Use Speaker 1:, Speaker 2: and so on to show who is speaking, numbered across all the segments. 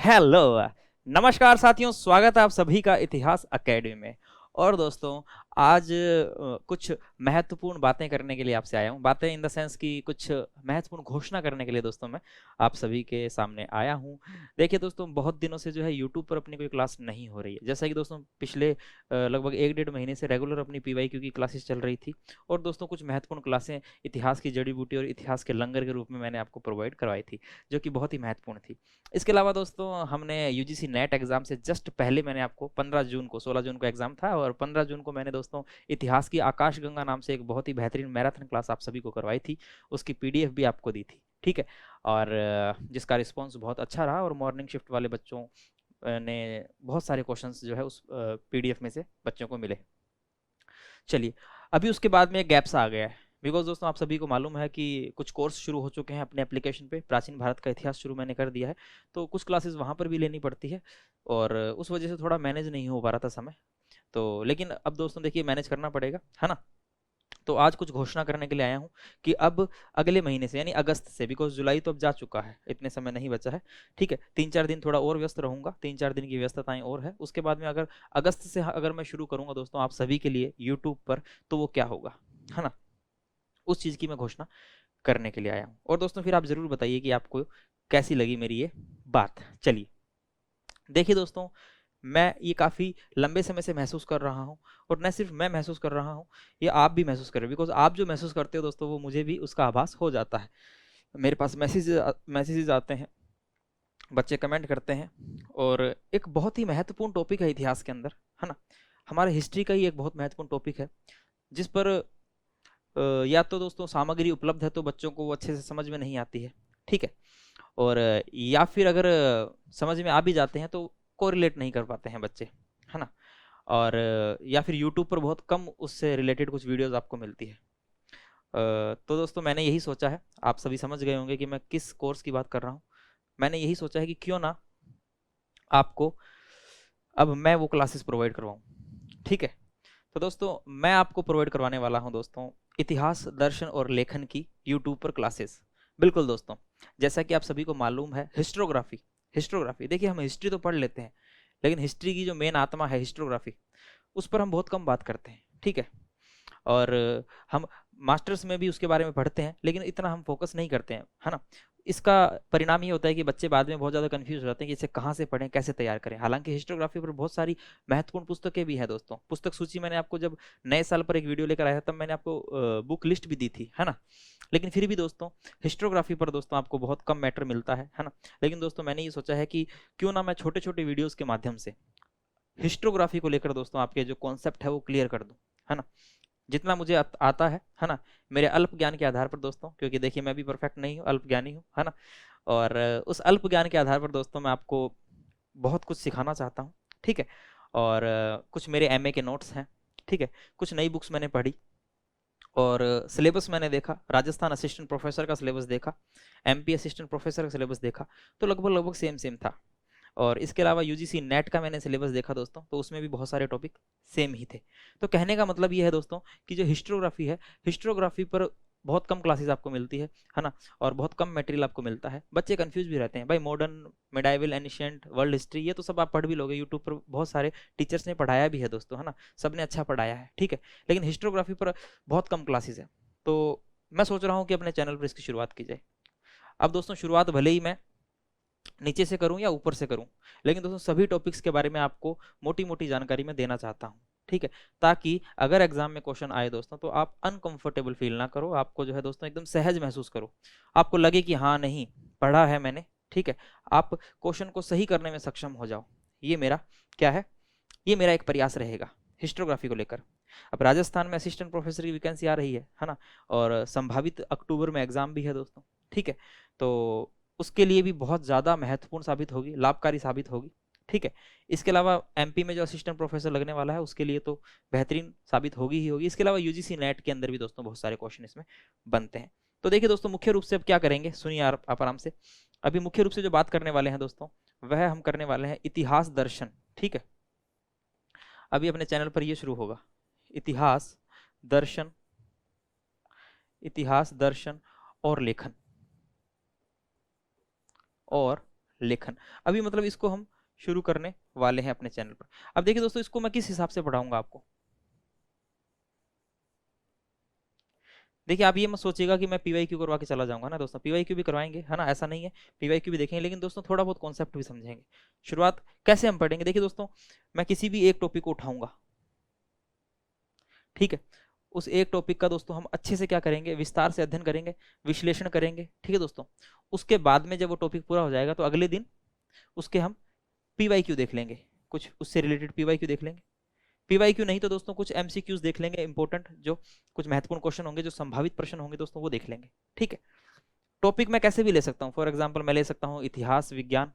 Speaker 1: Hello. नमस्कार साथियों, स्वागत है आप सभी का इतिहास एकेडमी में। और दोस्तों, आज कुछ महत्वपूर्ण बातें करने के लिए आपसे आया हूँ। बातें इन द सेंस कि कुछ महत्वपूर्ण घोषणा करने के लिए दोस्तों मैं आप सभी के सामने आया हूँ। देखिए दोस्तों, बहुत दिनों से जो है यूट्यूब पर अपनी कोई क्लास नहीं हो रही है। जैसा कि दोस्तों पिछले लगभग 1 डेढ़ महीने से रेगुलर अपनी पीवाईक्यू की क्लासेस चल रही थी। और दोस्तों कुछ महत्वपूर्ण क्लासें इतिहास की जड़ी बूटी और इतिहास के लंगर के रूप में मैंने आपको प्रोवाइड करवाई थी, जो कि बहुत ही महत्वपूर्ण थी। इसके अलावा दोस्तों, हमने यूजीसी नेट एग्जाम से जस्ट पहले मैंने आपको 15 जून को, 16 जून को एग्जाम था, और 15 जून को मैंने दोस्तों इतिहास की आकाशगंगा नाम से एक बहुत ही बेहतरीन मैराथन क्लास आप सभी को करवाई थी। उसकी पीडीएफ भी आपको दी थी, ठीक है। और जिसका रिस्पॉन्स बहुत अच्छा रहा, और मॉर्निंग शिफ्ट वाले बच्चों ने बहुत सारे क्वेश्चंस जो है उस पीडीएफ में से बच्चों को मिले। चलिए, अभी उसके बाद में एक गैप्स आ गया है, बिकॉज दोस्तों आप सभी को मालूम है कि कुछ कोर्स शुरू हो चुके हैं अपने एप्लीकेशन पे। प्राचीन भारत का इतिहास शुरू मैंने कर दिया है, तो कुछ क्लासेस वहाँ पर भी लेनी पड़ती है, और उस वजह से थोड़ा मैनेज नहीं हो पा रहा था समय। तो लेकिन अब दोस्तों देखिए, मैनेज करना पड़ेगा, है ना। तो आज कुछ घोषणा करने के लिए आया हूँ कि अब अगले महीने से, यानी अगस्त से, बिकॉज जुलाई तो अब जा चुका है, इतने समय नहीं बचा है, ठीक है। 3 4 दिन थोड़ा और व्यस्त रहूंगा, 3 4 दिन की व्यस्तताएं और है। उसके बाद में अगर अगस्त से अगर मैं शुरू करूंगा दोस्तों आप सभी के लिए यूट्यूब पर, तो वो क्या होगा, है ना। उस चीज़ की मैं घोषणा करने के लिए आया हूँ। और दोस्तों फिर आप ज़रूर बताइए कि आपको कैसी लगी मेरी ये बात। चलिए, देखिए दोस्तों, मैं ये काफ़ी लंबे समय से महसूस कर रहा हूँ, और न सिर्फ मैं महसूस कर रहा हूँ, ये आप भी महसूस कर रहे हो, बिकॉज आप जो महसूस करते हो दोस्तों वो मुझे भी उसका आभास हो जाता है। मेरे पास मैसेजेस आते हैं, बच्चे कमेंट करते हैं, और एक बहुत ही महत्वपूर्ण टॉपिक है इतिहास के अंदर, है ना। हमारे हिस्ट्री का ही एक बहुत महत्वपूर्ण टॉपिक है, जिस पर या तो दोस्तों सामग्री उपलब्ध है तो बच्चों को वो अच्छे से समझ में नहीं आती है, ठीक है। और या फिर अगर समझ में आ भी जाते हैं तो कोरिलेट नहीं कर पाते हैं बच्चे, है ना। और या फिर यूट्यूब पर बहुत कम उससे रिलेटेड कुछ वीडियोस आपको मिलती है। तो दोस्तों मैंने यही सोचा है, आप सभी समझ गए होंगे कि मैं किस कोर्स की बात कर रहा हूँ। मैंने यही सोचा है कि क्यों ना आपको अब मैं वो क्लासेस प्रोवाइड करवाऊँ, ठीक है। तो दोस्तों मैं आपको प्रोवाइड करवाने वाला हूं दोस्तों इतिहास, दर्शन और लेखन की यूट्यूब पर क्लासेस। बिल्कुल दोस्तों, जैसा कि आप सभी को मालूम है, हिस्ट्रोग्राफी, हिस्ट्रोग्राफी देखिए, हम हिस्ट्री तो पढ़ लेते हैं, लेकिन हिस्ट्री की जो मेन आत्मा है हिस्ट्रोग्राफी, उस पर हम बहुत कम बात करते हैं, ठीक है। और हम मास्टर्स में भी उसके बारे में पढ़ते हैं, लेकिन इतना हम फोकस नहीं करते हैं, है ना। इसका परिणाम ये होता है कि बच्चे बाद में बहुत ज़्यादा कंफ्यूज हो जाते हैं कि इसे कहाँ से पढ़ें, कैसे तैयार करें। हालांकि हिस्टोग्राफी पर बहुत सारी महत्वपूर्ण पुस्तकें भी हैं दोस्तों। पुस्तक सूची मैंने आपको जब नए साल पर एक वीडियो लेकर आया था, तब मैंने आपको बुक लिस्ट भी दी थी, है ना। लेकिन फिर भी दोस्तों हिस्टोग्राफी पर दोस्तों आपको बहुत कम मैटर मिलता है ना। लेकिन दोस्तों मैंने ये सोचा है कि क्यों ना मैं छोटे छोटे वीडियोज़ के माध्यम से हिस्टोग्राफी को लेकर दोस्तों आपके जो कॉन्सेप्ट है वो क्लियर कर दूं, है ना। जितना मुझे आता है ना, मेरे अल्प ज्ञान के आधार पर दोस्तों, क्योंकि देखिए मैं भी परफेक्ट नहीं हूँ, अल्प ज्ञानी हूँ, है ना। और उस अल्प ज्ञान के आधार पर दोस्तों मैं आपको बहुत कुछ सिखाना चाहता हूँ, ठीक है। और कुछ मेरे एमए के नोट्स हैं, ठीक है। कुछ नई बुक्स मैंने पढ़ी, और सिलेबस मैंने देखा, राजस्थान असिस्टेंट प्रोफेसर का सिलेबस देखा, एमपी असिस्टेंट प्रोफेसर का सिलेबस देखा, तो लगभग लगभग सेम सेम था। और इसके अलावा यूजीसी नेट का मैंने सिलेबस देखा दोस्तों, तो उसमें भी बहुत सारे टॉपिक सेम ही थे। तो कहने का मतलब ये है दोस्तों कि जो हिस्टोग्राफी है, हिस्टोग्राफी पर बहुत कम क्लासेस आपको मिलती है ना। और बहुत कम मटेरियल आपको मिलता है। बच्चे कंफ्यूज भी रहते हैं, भाई modern, medieval, ancient, world history, ये तो सब आप पढ़ भी लोगे, यूट्यूब पर बहुत सारे टीचर्स ने पढ़ाया भी है दोस्तों, है ना। सबने अच्छा पढ़ाया है, ठीक है। लेकिन हिस्टोग्राफी पर बहुत कम क्लासेस है। तो मैं सोच रहा हूँ कि अपने चैनल पर इसकी शुरुआत की जाए। अब दोस्तों शुरुआत भले ही मैं नीचे से करूं या ऊपर से करूं, लेकिन दोस्तों सभी टॉपिक्स के बारे में आपको मोटी मोटी जानकारी मैं देना चाहता हूं, ठीक है। ताकि अगर एग्जाम में क्वेश्चन आए दोस्तों तो आप अनकंफर्टेबल फील ना करो, आपको जो है दोस्तों एकदम सहज महसूस करो, आपको लगे कि हाँ नहीं, पढ़ा है मैंने, ठीक है। आप क्वेश्चन को सही करने में सक्षम हो जाओ। ये मेरा क्या है, ये मेरा एक प्रयास रहेगा हिस्टोग्राफी को लेकर। अब राजस्थान में असिस्टेंट प्रोफेसर की वैकेंसी आ रही है ना। और संभावित अक्टूबर में एग्जाम भी है दोस्तों, ठीक है। तो उसके लिए भी बहुत ज़्यादा महत्वपूर्ण साबित होगी, लाभकारी साबित होगी, ठीक है। इसके अलावा एमपी में जो असिस्टेंट प्रोफेसर लगने वाला है उसके लिए तो बेहतरीन साबित होगी ही होगी। इसके अलावा यूजीसी नेट के अंदर भी दोस्तों बहुत सारे क्वेश्चन इसमें बनते हैं। तो देखिए दोस्तों, मुख्य रूप से अब क्या करेंगे, सुनिए आप आराम से। अभी मुख्य रूप से जो बात करने वाले हैं दोस्तों, वह हम करने वाले हैं इतिहास दर्शन, ठीक है। अभी अपने चैनल पर ये शुरू होगा, इतिहास दर्शन, इतिहास दर्शन और लेखन, और लेखन। अभी मतलब इसको हम शुरू करने वाले हैं अपने चैनल पर। अब देखिए दोस्तों, इसको मैं किस हिसाब से पढ़ाऊंगा आपको। देखिए आप ये मत सोचिएगा कि मैं पीवाईक्यू करवा के चला जाऊंगा ना दोस्तों, पीवाईक्यू भी करवाएंगे है ना, ऐसा नहीं है, पीवाईक्यू भी देखेंगे, लेकिन दोस्तों थोड़ा बहुत कॉन्सेप्ट भी समझेंगे। शुरुआत कैसे हम पढ़ेंगे, देखिए दोस्तों मैं किसी भी एक टॉपिक को उठाऊंगा, ठीक है, उस एक टॉपिक का दोस्तों हम अच्छे से क्या करेंगे, विस्तार से अध्ययन करेंगे, विश्लेषण करेंगे, ठीक है दोस्तों। उसके बाद में जब वो टॉपिक पूरा हो जाएगा तो अगले दिन उसके हम पीवाईक्यू देख लेंगे, कुछ उससे रिलेटेड पीवाईक्यू देख लेंगे। पीवाईक्यू नहीं तो दोस्तों कुछ एमसीक्यूज देख लेंगे, इंपॉर्टेंट जो कुछ महत्वपूर्ण क्वेश्चन होंगे, जो संभावित प्रश्न होंगे दोस्तों, वो देख लेंगे, ठीक है। टॉपिक मैं कैसे भी ले सकता हूँ, फॉर एग्जाम्पल मैं ले सकता हूँ इतिहास विज्ञान,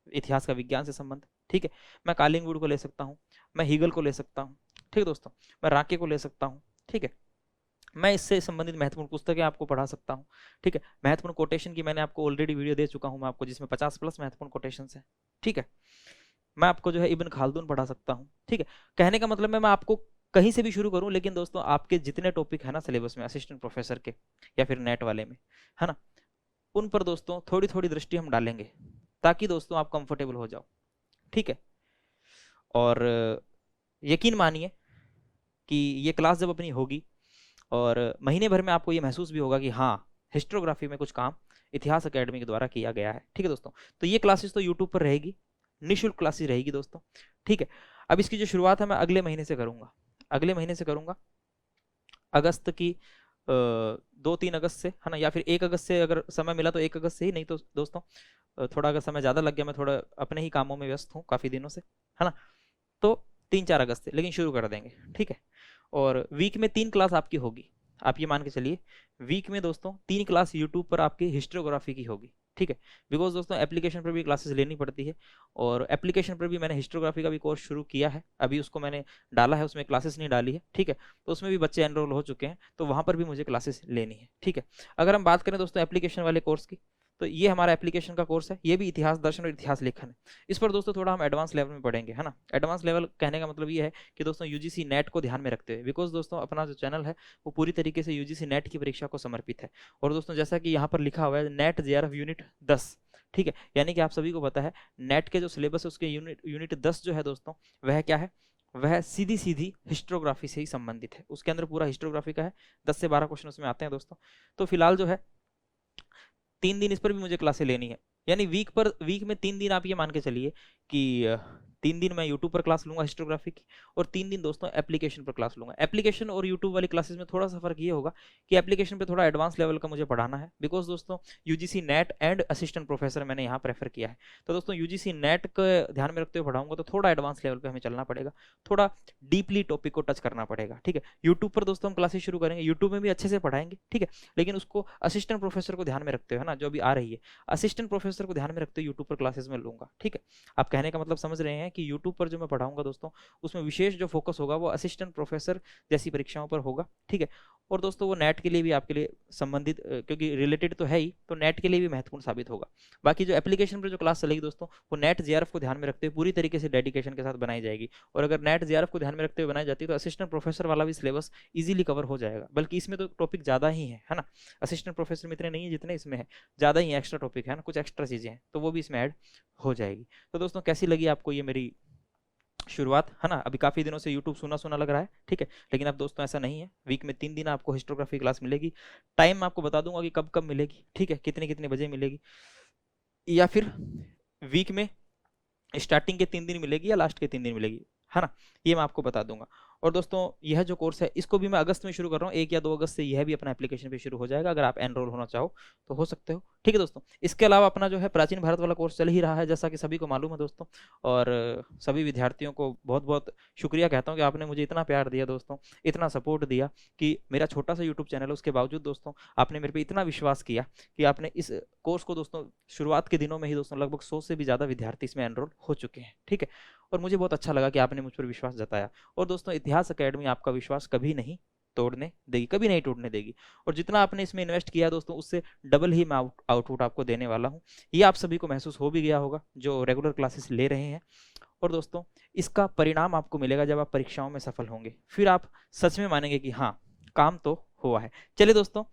Speaker 1: इतिहास का विज्ञान से संबंध, ठीक है। मैं कालिंगवुड को ले सकता हूँ, मैं हीगल को ले सकता हूँ, ठीक है दोस्तों, मैं राके को ले सकता हूँ, ठीक है। मैं इससे संबंधित महत्वपूर्ण पुस्तकें आपको पढ़ा सकता हूँ, ठीक है। महत्वपूर्ण कोटेशन की मैंने आपको ऑलरेडी वीडियो दे चुका हूँ मैं आपको, जिसमें 50+ महत्वपूर्ण कोटेशन है, ठीक है। मैं आपको जो है इब्न खालदून पढ़ा सकता हूँ, ठीक है। कहने का मतलब है मैं आपको कहीं से भी शुरू करूं, लेकिन दोस्तों आपके जितने टॉपिक है ना सिलेबस में असिस्टेंट प्रोफेसर के या फिर नेट वाले में, है ना, उन पर दोस्तों थोड़ी थोड़ी दृष्टि हम डालेंगे ताकि दोस्तों आप कंफर्टेबल हो जाओ, ठीक है। और यकीन मानिए कि ये क्लास जब अपनी होगी और महीने भर में आपको ये महसूस भी होगा कि हाँ हिस्टोग्राफी में कुछ काम इतिहास अकेडमी के द्वारा किया गया है, ठीक है दोस्तों। तो ये क्लासेस तो यूट्यूब पर रहेगी, निःशुल्क क्लासेस रहेगी दोस्तों, ठीक है। अब इसकी जो शुरुआत है मैं अगले महीने से करूंगा, अगले महीने से करूंगा, अगस्त की 2-3 अगस्त से, है ना, या फिर 1 अगस्त से अगर समय मिला तो 1 अगस्त से ही, नहीं तो दोस्तों थोड़ा अगर समय ज़्यादा लग गया, मैं थोड़ा अपने ही कामों में व्यस्त हूँ काफ़ी दिनों से, है ना, तो 3-4 अगस्त से लेकिन शुरू कर देंगे, ठीक है। और वीक में 3 क्लास आपकी होगी, आप ये मान के चलिए वीक में दोस्तों 3 क्लास यूट्यूब पर आपकी हिस्टोग्राफी की होगी, ठीक है। बिकॉज दोस्तों एप्लीकेशन पर भी क्लासेस लेनी पड़ती है और एप्लीकेशन पर भी मैंने हिस्टोग्राफी का भी कोर्स शुरू किया है, अभी उसको मैंने डाला है, उसमें क्लासेस नहीं डाली है, ठीक है। तो उसमें भी बच्चे एनरोल हो चुके हैं, तो वहाँ पर भी मुझे क्लासेस लेनी है, ठीक है। अगर हम बात करें दोस्तों एप्लीकेशन वाले कोर्स की, तो ये हमारा एप्लीकेशन का कोर्स है, ये भी इतिहास दर्शन और इतिहास लेखन है। इस पर दोस्तों थोड़ा हम एडवांस लेवल में पढ़ेंगे, है ना। एडवांस लेवल कहने का मतलब ये है कि दोस्तों यूजीसी नेट को ध्यान में रखते हुए, बिकॉज दोस्तों अपना जो चैनल है वो पूरी तरीके से यूजीसी नेट की परीक्षा को समर्पित है। और दोस्तों जैसा कि यहाँ पर लिखा हुआ है नेट जेआरएफ यूनिट 10, ठीक है, यानी कि आप सभी को पता है नेट के जो सिलेबस है उसके यूनिट 10 जो है दोस्तों, वह क्या है, वह सीधी सीधी हिस्टोग्राफी से ही संबंधित है, उसके अंदर पूरा हिस्टोग्राफी का है, 10 से 12 क्वेश्चन उसमें आते हैं दोस्तों। तो फिलहाल जो है 3 दिन इस पर भी मुझे क्लासेस लेनी है, यानी वीक में 3 दिन आप ये मान के चलिए कि 3 दिन मैं यूट्यूब पर क्लास लूंगा हिस्टोग्राफी की और 3 दिन दोस्तों एप्लीकेशन पर क्लास लूंगा। एप्लीकेशन और यूट्यूब वाली क्लासेस में थोड़ा सा फर्क ये होगा कि एप्लीकेशन पे थोड़ा एडवांस लेवल का मुझे पढ़ाना है, बिकॉज दोस्तों UGC net and assistant professor मैंने यहाँ प्रेफर किया है। तो दोस्तों यूजीसी नेट को ध्यान में रखते हुए पढ़ाऊंगा तो थोड़ा एडवांस लेवल पर हमें चलना पड़ेगा, थोड़ा डीपली टॉपिक को टच करना पड़ेगा, ठीक है। यूट्यूब पर दोस्तों हम क्लासेस शुरू करेंगे, यूट्यूब में भी अच्छे से पढ़ाएंगे, ठीक है, लेकिन उसको असिस्टेंट प्रोफेसर को ध्यान में रखते हुए, है ना, जो अभी आ रही है असिस्टेंट प्रोफेसर को ध्यान में रखते हुए यूट्यूब पर क्लासेस में लूंगा, ठीक है। आप कहने का मतलब समझ रहे हैं कि यूट्यूब पर जो मैं पढ़ाऊंगा दोस्तों उसमें विशेष जो फोकस होगा वो असिस्टेंट प्रोफेसर जैसी परीक्षाओं पर होगा, ठीक है। और दोस्तों वो नेट के लिए भी आपके लिए संबंधित क्योंकि रिलेटेड तो है ही, तो नेट के लिए भी महत्वपूर्ण साबित होगा। बाकी जो एप्लीकेशन पर जो क्लास चलेगी दोस्तों वो नेट जेआरएफ को ध्यान में रखते हुए पूरी तरीके से डेडिकेशन के साथ बनाई जाएगी, और अगर नेट जेआरएफ को ध्यान में रखते हुए बनाई जाती है तो असिस्टेंट प्रोफेसर वाला भी सिलेबस इजीली कवर हो जाएगा, बल्कि इसमें तो टॉपिक ज़्यादा ही है ना, असिस्टेंट प्रोफेसर में इतने नहीं है जितने इसमें है, ज़्यादा ही एक्स्ट्रा टॉपिक है ना, कुछ एक्स्ट्रा चीज़ें हैं तो वो भी इसमें ऐड हो जाएगी। तो दोस्तों कैसी लगी आपको ये मेरी शुरुआत, है ना। अभी काफी दिनों से यूट्यूब सुना सुना लग रहा है, ठीक है, लेकिन अब दोस्तों ऐसा नहीं है, वीक में 3 दिन आपको हिस्टोग्राफी क्लास मिलेगी। टाइम मैं आपको बता दूंगा कि कब कब मिलेगी, ठीक है, कितने कितने बजे मिलेगी, या फिर वीक में स्टार्टिंग के 3 दिन मिलेगी या लास्ट के 3 दिन मिलेगी, है ना, ये मैं आपको बता दूंगा। और दोस्तों यह जो कोर्स है इसको भी मैं अगस्त में शुरू कर रहा हूँ, 1 या 2 अगस्त से यह भी अपना एप्लीकेशन पे शुरू हो जाएगा, अगर आप एनरोल होना चाहो तो हो सकते हो, ठीक है दोस्तों। इसके अलावा अपना जो है प्राचीन भारत वाला कोर्स चल ही रहा है, जैसा कि सभी को मालूम है दोस्तों, और सभी विद्यार्थियों को बहुत बहुत शुक्रिया कहता हूँ कि आपने मुझे इतना प्यार दिया दोस्तों, इतना सपोर्ट दिया कि मेरा छोटा सा यूट्यूब चैनल है उसके बावजूद दोस्तों आपने मेरे पे इतना विश्वास किया कि आपने इस कोर्स को दोस्तों शुरुआत के दिनों में ही दोस्तों लगभग 100 से भी ज़्यादा विद्यार्थी इसमें एनरोल हो चुके हैं, ठीक है। और मुझे बहुत अच्छा लगा कि आपने मुझ पर विश्वास जताया, और दोस्तों इतिहास अकेडमी आपका विश्वास कभी नहीं तोड़ने देगी, कभी नहीं टूटने देगी, और जितना आपने इसमें इन्वेस्ट किया दोस्तों उससे डबल ही मैं आउटपुट आपको देने वाला हूँ। ये आप सभी को महसूस हो भी गया होगा जो रेगुलर क्लासेस ले रहे हैं, और दोस्तों इसका परिणाम आपको मिलेगा जब आप परीक्षाओं में सफल होंगे, फिर आप सच में मानेंगे कि हाँ काम तो हुआ है। चलिए दोस्तों,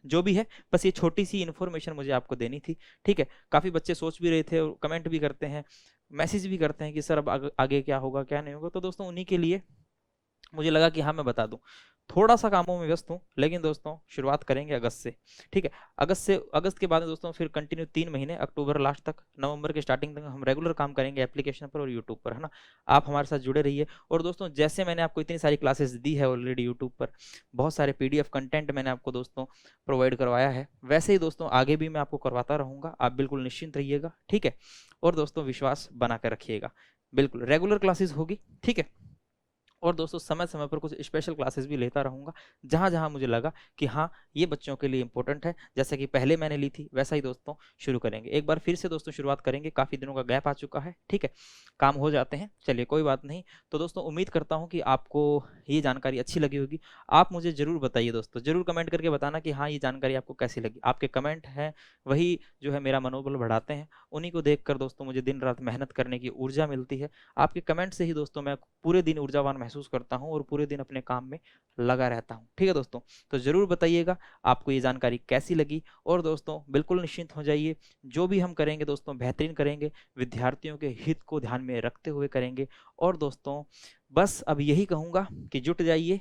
Speaker 1: जो भी है, बस ये छोटी सी इन्फॉर्मेशन मुझे आपको देनी थी। ठीक है, काफी बच्चे सोच भी रहे थे और कमेंट भी करते हैं, मैसेज भी करते हैं कि सर अब आगे क्या होगा क्या नहीं होगा। तो दोस्तों उन्हीं के लिए मुझे लगा कि हाँ मैं बता दूं। थोड़ा सा कामों में व्यस्त हूँ, लेकिन दोस्तों शुरुआत करेंगे अगस्त से। ठीक है, अगस्त के बाद में दोस्तों फिर कंटिन्यू 3 महीने, अक्टूबर लास्ट तक, नवंबर के स्टार्टिंग तक हम रेगुलर काम करेंगे एप्लीकेशन पर और यूट्यूब पर, है ना। आप हमारे साथ जुड़े रहिए। और दोस्तों जैसे मैंने आपको इतनी सारी क्लासेस दी है ऑलरेडी यूट्यूब पर, बहुत सारे PDF कंटेंट मैंने आपको दोस्तों प्रोवाइड करवाया है, वैसे ही दोस्तों आगे भी मैं आपको करवाता रहूंगा। आप बिल्कुल निश्चिंत रहिएगा। ठीक है, और दोस्तों विश्वास बनाकर रखिएगा, बिल्कुल रेगुलर क्लासेस होगी। ठीक है, और दोस्तों समय समय पर कुछ स्पेशल क्लासेस भी लेता रहूंगा, जहां जहां मुझे लगा कि हाँ ये बच्चों के लिए इंपॉर्टेंट है, जैसे कि पहले मैंने ली थी वैसा ही दोस्तों शुरू करेंगे। एक बार फिर से दोस्तों शुरुआत करेंगे, काफी दिनों का गैप आ चुका है। ठीक है, काम हो जाते हैं, चलिए कोई बात नहीं। तो दोस्तों उम्मीद करता हूँ कि आपको ये जानकारी अच्छी लगी होगी। आप मुझे जरूर बताइए दोस्तों, जरूर कमेंट करके बताना कि हाँ ये जानकारी आपको कैसी लगी। आपके कमेंट हैं वही जो है मेरा मनोबल बढ़ाते हैं, उन्हीं को देखकर दोस्तों मुझे दिन रात मेहनत करने की ऊर्जा मिलती है। आपके कमेंट से ही दोस्तों मैं पूरे दिन ऊर्जावान महसूस करता हूं और पूरे दिन अपने काम में लगा रहता हूं। ठीक है दोस्तों, तो जरूर बताइएगा आपको ये जानकारी कैसी लगी। और दोस्तों बिल्कुल निश्चिंत हो जाइए, जो भी हम करेंगे दोस्तों बेहतरीन करेंगे, विद्यार्थियों के हित को ध्यान में रखते हुए करेंगे। और दोस्तों बस अब यही कहूंगा कि जुट जाइए।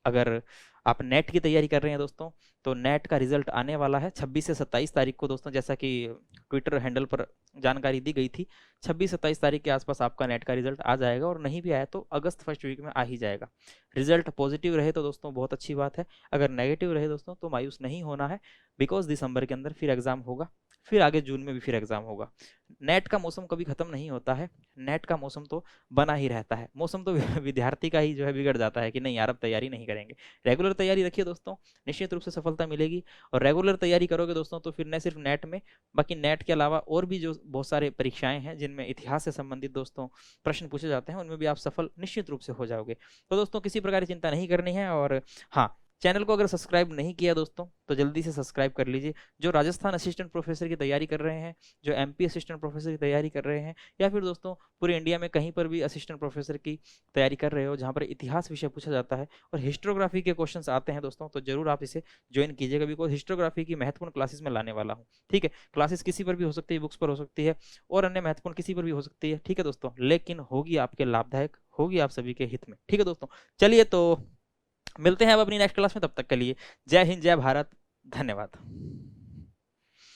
Speaker 1: अगर आप नेट की तैयारी कर रहे हैं दोस्तों, तो नेट का रिजल्ट आने वाला है 26 से 27 तारीख को दोस्तों, जैसा कि ट्विटर हैंडल पर जानकारी दी गई थी। 26-27 तारीख के आसपास आपका नेट का रिजल्ट आ जाएगा, और नहीं भी आया तो अगस्त फर्स्ट वीक में आ ही जाएगा। रिजल्ट पॉजिटिव रहे तो दोस्तों बहुत अच्छी बात है, अगर नेगेटिव रहे दोस्तों तो मायूस नहीं होना है, बिकॉज दिसंबर के अंदर फिर एग्जाम होगा, फिर आगे जून में भी फिर एग्जाम होगा। नेट का मौसम कभी खत्म नहीं होता है, नेट का मौसम तो बना ही रहता है। मौसम तो विद्यार्थी का ही जो है बिगड़ जाता है कि नहीं यार अब तैयारी नहीं करेंगे। रेगुलर तैयारी रखिए दोस्तों, निश्चित रूप से सफलता मिलेगी। और रेगुलर तैयारी करोगे दोस्तों तो फिर न सिर्फ नेट में, बाकी नेट के अलावा और भी जो बहुत सारे परीक्षाएं हैं जिनमें इतिहास से संबंधित दोस्तों प्रश्न पूछे जाते हैं, उनमें भी आप सफल निश्चित रूप से हो जाओगे। तो दोस्तों किसी प्रकार की चिंता नहीं करनी है। और हाँ, चैनल को अगर सब्सक्राइब नहीं किया दोस्तों तो जल्दी से सब्सक्राइब कर लीजिए। जो राजस्थान असिस्टेंट प्रोफेसर की तैयारी कर रहे हैं, जो MP असिस्टेंट प्रोफेसर की तैयारी कर रहे हैं, या फिर दोस्तों पूरे इंडिया में कहीं पर भी असिस्टेंट प्रोफेसर की तैयारी कर रहे हो जहाँ पर इतिहास विषय पूछा जाता है और हिस्टोग्राफी के क्वेश्चंस आते हैं दोस्तों, तो जरूर आप इसे ज्वाइन कीजिएगा, बिकॉज हिस्टोग्राफी की महत्वपूर्ण क्लासेस में लाने वाला हूँ। ठीक है, क्लासेस किसी पर भी हो सकती है, बुक्स पर हो सकती है, और अन्य महत्वपूर्ण किसी पर भी हो सकती है। ठीक है दोस्तों, लेकिन होगी आपके लाभदायक, होगी आप सभी के हित में। ठीक है दोस्तों, चलिए तो मिलते हैं अब अपनी नेक्स्ट क्लास में, तब तक के लिए जय हिंद, जय भारत, धन्यवाद।